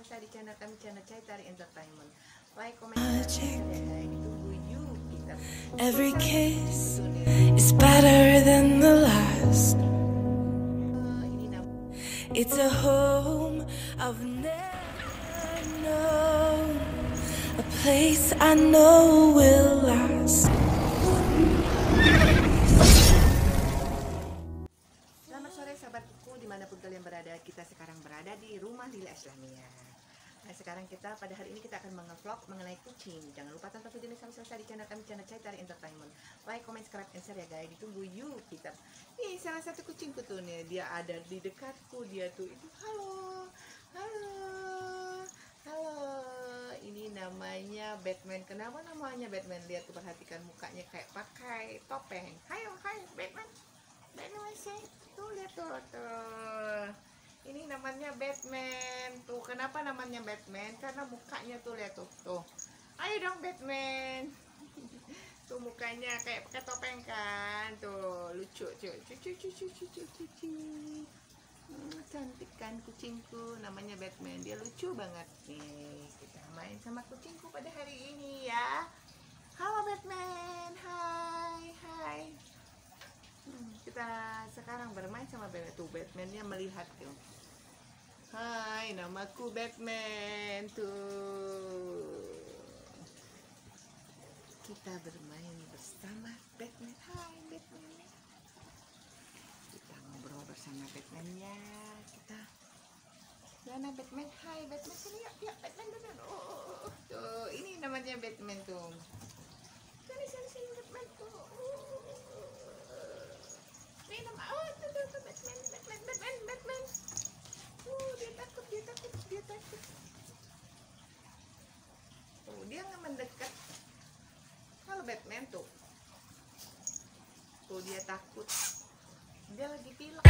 selesai di channel kami, channel Dari Entertainment. Like, comment, share, tunggu yuk kita. Every kiss is better than the last. It's a home I've never known, a place I know will last. Selamat sore sahabatku, dimanapun kalian berada. Kita sekarang berada di rumah Lila Islamiyah. Nah, sekarang kita pada hari ini kita akan menge-vlog mengenai kucing. Jangan lupa tonton video ini sampai selesai di channel kami, channel Dari Entertainment. Like, comment, subscribe, and share ya guys. Ditunggu yuk kita. Nih salah satu kucingku tuh nih, dia ada di dekatku, dia tuh itu. Halo, halo, halo. Ini namanya Batman. Kenapa namanya Batman? Lihat tuh, perhatikan mukanya kayak pakai topeng. Hai Batman. Batman say. Tuh lihat tuh. Ini namanya Batman. Tuh, kenapa namanya Batman? Karena mukanya tuh lihat tuh. Ayo dong Batman. Tuh mukanya kayak pakai topeng kan. Tuh, lucu. Cantik kan kucingku, namanya Batman. Dia lucu banget nih. Kita main sama kucingku pada hari ini ya. Halo Batman. Hai. Kita sekarang bermain sama Batman. Tuh, Batman-nya melihat tuh. Hai, namaku Batman. Tuh, kita bermain bersama Batman. Hai Batman. Kita ngobrol bersama Batman-nya. Kita mana Batman? Hai Batman, sini yuk Batman. Tuh, ini namanya Batman tuh. Sini Batman tuh. Ini nama tuh Batman. Dia takut. Tuh, dia nggak mendekat. Kalau Batman tuh. Tuh, dia takut. Dia lagi pilek.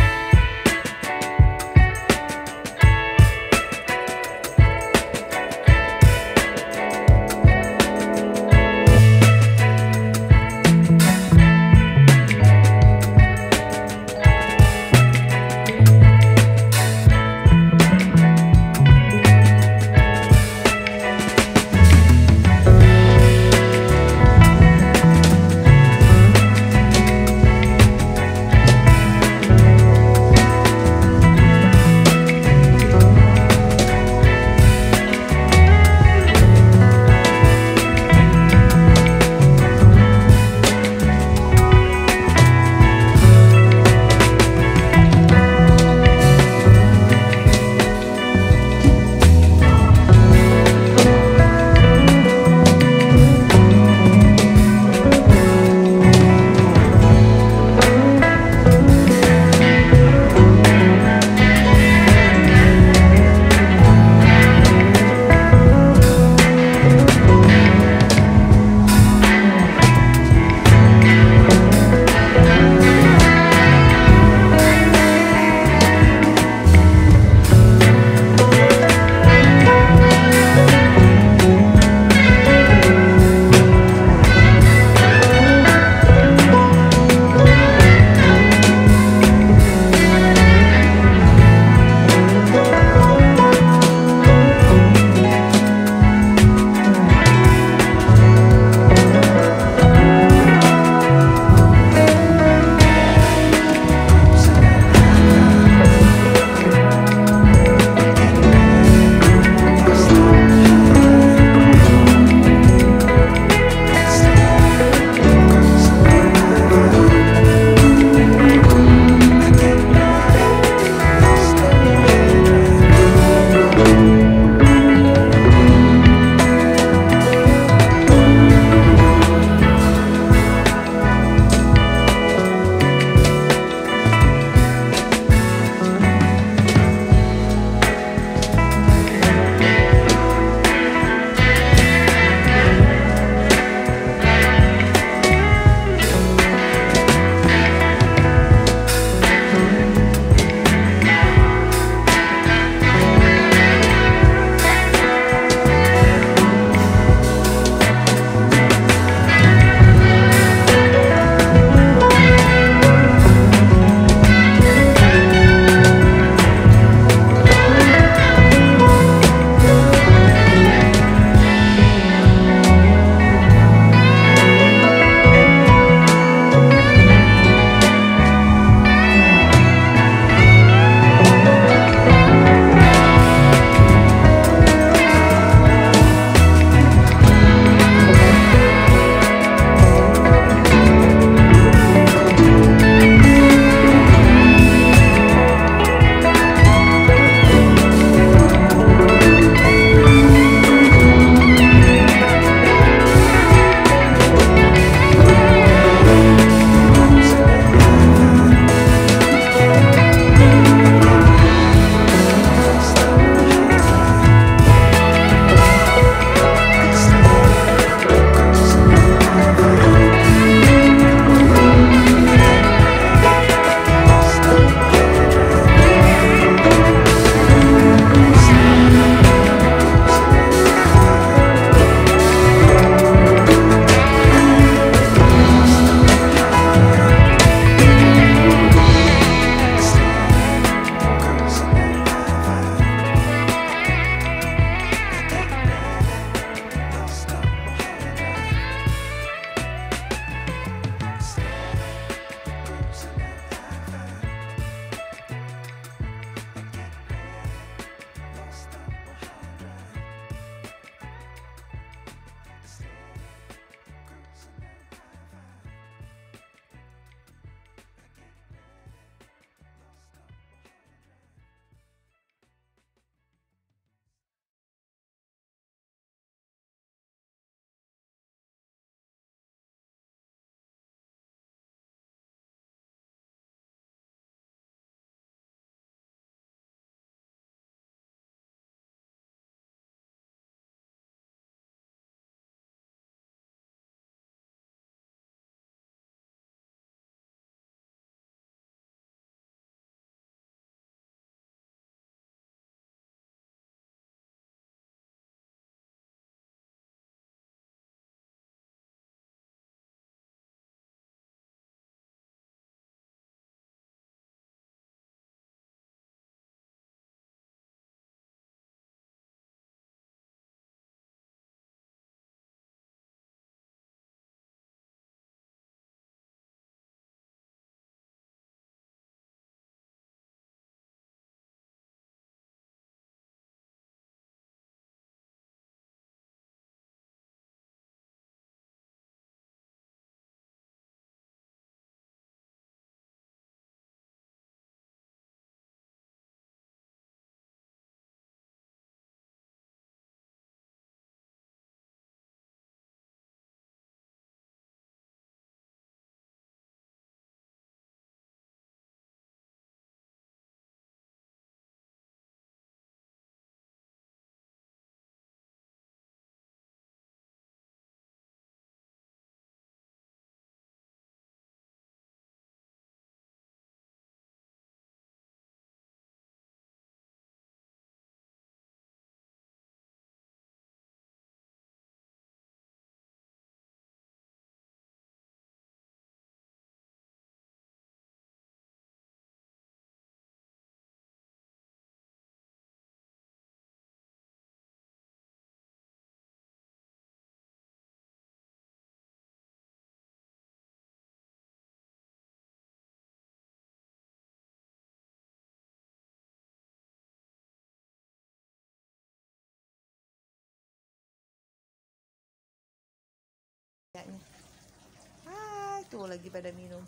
Kayaknya. Ah, tuh lagi pada minum.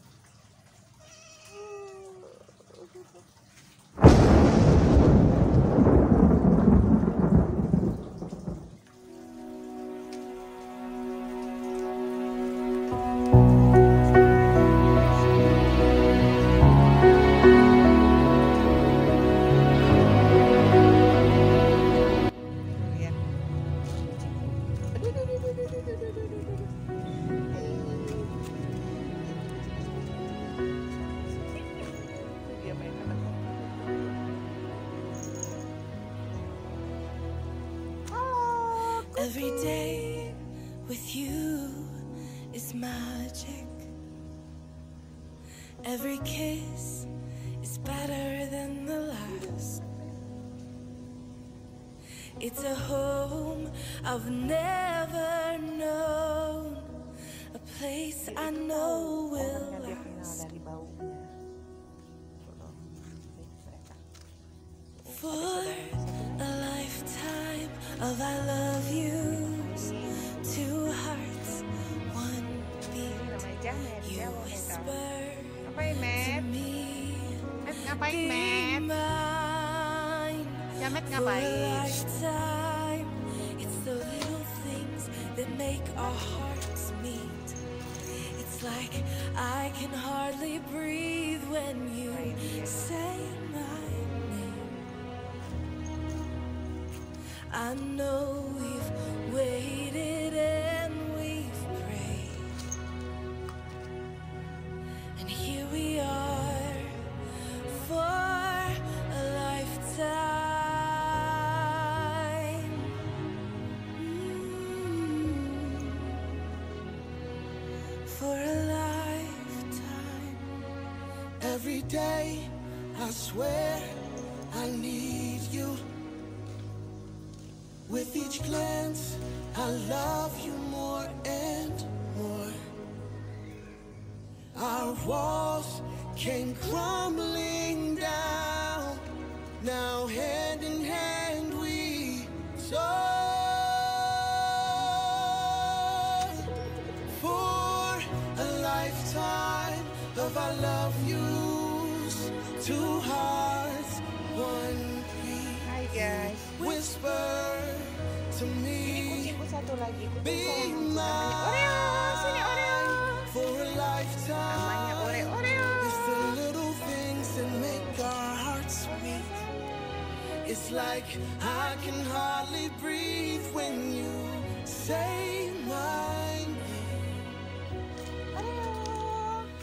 Every day with you is magic. Every kiss is better than the last. It's a home I've never known, a place I know will last. For a lifetime of I love yous, two hearts, one beat. You whisper Ngapain, to Met? me, Ngapain, be Met? mine. Ya, Met, For a ngapain? lifetime, it's the little things that make our hearts meet. It's like I can hardly breathe when you say my name. I know we've waited and we've prayed, and here we are for a lifetime. For a lifetime. Every day, I swear I need you. With each glance, I love you more and more. Our walls came crumbling down. Now hand in hand we soar. For a lifetime of I love yous, two hearts, one beat. Hai guys. Whisper to me, Kucingku satu lagi. Kucing be sayangku namanya Oreo. mine. Sini Oreo. For a lifetime. Namanya Oreo. It's the little things that make our hearts beat. It's like I can hardly breathe when you say my name. Oreo.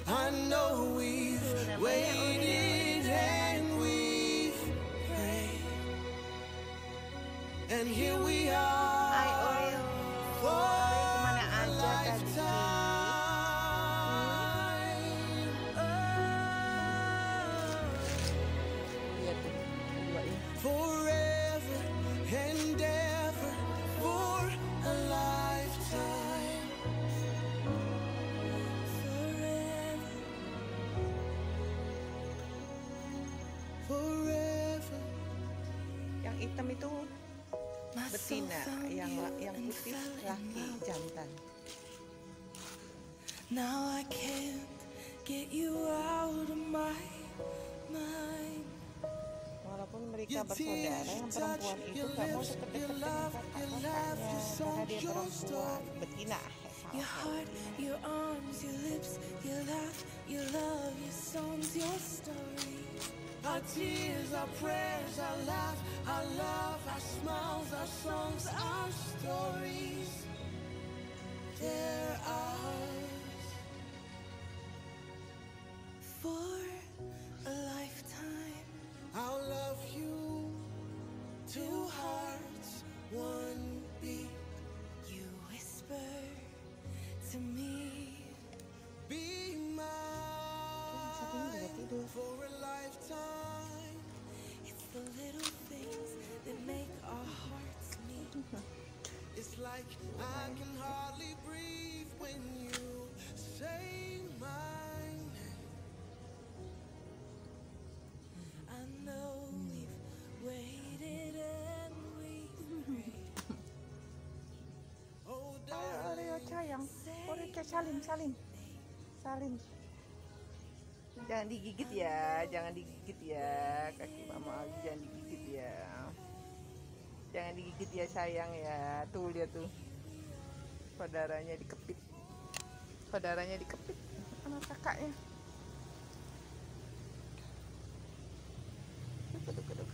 I know we've waited and we've prayed, and here we are. Hai Oreo. For Oreo kemana a aja tadi? lifetime. Lihat tuh, dua ini. Forever and ever, for a lifetime. Forever. Yang hitam itu betina, yang putih laki jantan. Now I can't get you out of my mind. Walaupun mereka bersaudara, yang perempuan itu gak mau deket-deket dengan kakaknya karena dia perempuan betina. Your heart, your arms, your lips, your laugh, your love, your songs, your stories. Our tears, our prayers, our laugh, our love, our smiles, our songs, our stories. They're ours. For a lifetime. I'll love you. Two hearts, one beat. You whisper to me, Be Satunya juga mine tidur. for a lifetime. it's the little things that make our hearts meet. It's like I can hardly breathe when you say my name. I know we've waited and we've prayed. Oh, Oreo sayang. Say salin. Jangan digigit ya, kaki mama Ali jangan digigit ya. Jangan digigit ya sayang ya. Tuh lihat tuh. Saudaranya dikepit sama kakaknya. Duduk.